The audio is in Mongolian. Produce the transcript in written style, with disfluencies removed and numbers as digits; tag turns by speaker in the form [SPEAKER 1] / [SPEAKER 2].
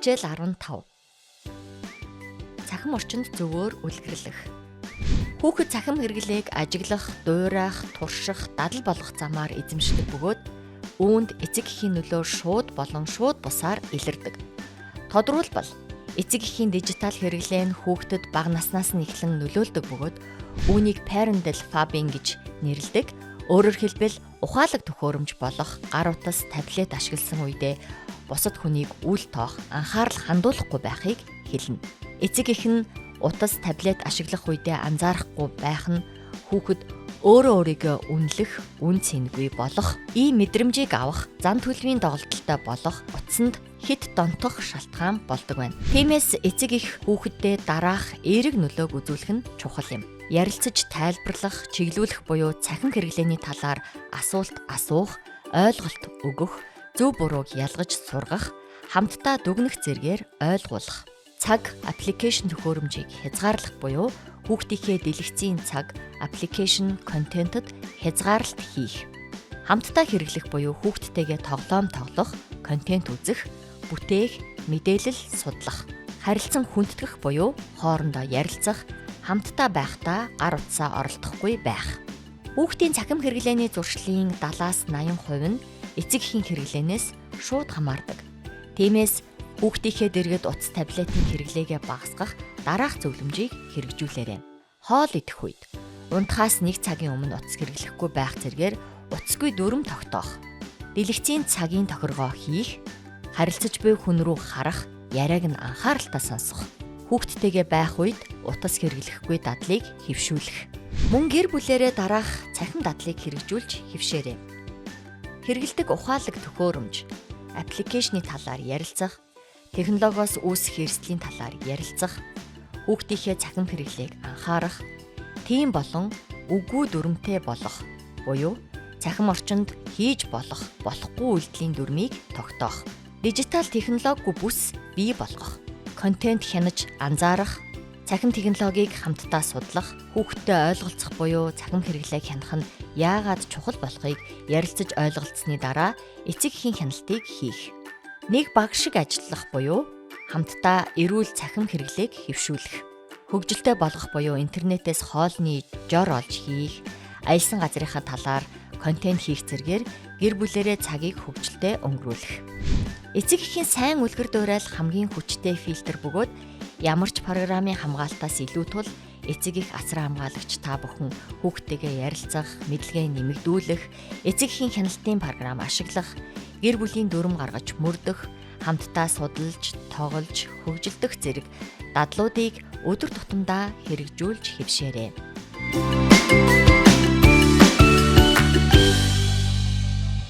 [SPEAKER 1] Жишээл 15. Цахим орчинд зөвөөр үлгэрлэх. Хүүхэд цахим хэрэглээг ажиглах, дуурайх, турших, дадал болгох замаар эзэмшдэг бөгөөд үүнд эцэг эхийн нөлөө шууд болон шууд бусаар илэрдэг. Тодорхойлбол эцэг эхийн дижитал хэрэглээ нь хүүхдэд бага наснаас нь эхлэн нөлөөлдөг бөгөөд үүнийг parental fabbing гэж нэрлэдэг. Өөрөөр хэлбэл ухаалаг төхөөрөмж болох гар утас таблет ашигласан үедээ бусад хүнийг үл тоох, анхаарал хандуулахгүй байхыг хэлнэ. Эцэг эх нь утас таблет ашиглах үедээ анзаарахгүй байх нь хүүхэд өөрөө өөрийгөө үнэлэх, үн цэнгүй болох, ийм мэдрэмжийг авах, зан төлөвийн доголдолтой болох утсанд хит донтох шалтгаан болдог байна. Тиймээс эцэг эх хүүхэддээ дараах эерэг нөлөөг үзүүлэх нь чухал юм. Ярилцаж тайлбарлах, чиглүүлэх буюу цахим хэрэглээний талаар асуулт асуух, ойлголт өгөх, зөв бурууг ялгаж сургах, хамтдаа дүгнэх зэргээр ойлгуулах. Цаг аппликейшн төхөөрөмжийг хязгаарлах буюу хүүхдийнхээ дэлгэцийн цаг аппликейшн контентэд хязгаарлалт хийх. Хамтдаа хэрэглэх буюу хүүхдтэйгээ тоглоом тоглох, контент үзэх, бүтээх, мэдээлэл судлах. Харилцан хүндэтгэх буюу хоорондоо ярилцах, хамтдаа байхдаа гар утсаа оролдохгүй байх. Хүүхдийн цахим хэрэглээний зуршлын 70-80% нь эцэг эхийн хэрэглээнээс шууд хамаардаг. Тиймээс хүүхдийнхээ дэргэд утас таблетын хэрэглээгээ багасгах дараах зөвлөмжийг хэрэгжүүлээрэй. Хоол идэх үед унтахаас 1 цагийн өмнө утас хэрэглэхгүй байх зэргээр утасгүй дүрм тогтоох. Дэлгэцийн цагийн тохиргоо хийх, харилцаж буй хүн рүү харах, яриаг нь анхааралтай сонсох. Хүүхдтэйгээ байх үед утас хэрэглэхгүй дадлыг хэвшүүлэх. Мөн гэр бүлээрээ дараах цахим дадлыг хэрэгжүүлж хэвшээрэй. Хэрэгэлдэг ухаалаг төхөөрөмж, аппликейшны талаар ярилцах, технологиос үүсэх эрсдлийн талаар ярилцах, хүүхдийнхээ цахим хэрэглээг анхаарах, тийм болон үгүй дүрмтэй болох буюу цахим орчинд хийж болох, болохгүй үйлдэлийн дүрмийг тогтоох. Дижитал технологигүй бүс бий болгох. Контент хянаж анзаарах, цахим технологиг хамтдаа судлах, хүүхдтэй ойлголцох буюу цахим хэрэглээг хянах нь яагаад чухал болохыг ярилцаж ойлголцсны дараа эцэг эхийн хяналтыг хийх. Нэг баг шиг ажиллах буюу хамтдаа эрүүл цахим хэрэглээг хэвшүүлэх. Хөгжилтэй болгох буюу интернетээс хоолны жор олж хийх, аялсан газрынхаа талаар контент хийх зэргээр гэр бүлэрээ цагийг хөгжилтэй өнгөрүүлэх. Эцэг эхийн сайн үлгэр дуурайл хамгийн хүчтэй фильтр бөгөөд ямар ч программын хамгаалтаас илүү тул эцэг эх асар хамгаалагч та бүхэн хүүхдтэйгээ ярилцах, мэдлэгээ нэмэгдүүлэх, эцэг эхийн хяналтын програм ашиглах, гэр бүлийн дүрм гаргаж мөрдөх, хамтдаа судалж, тоглож, хөгжилдөх зэрэг дадлуудыг өдөр тутамдаа хэрэгжүүлж хэвшээрэй.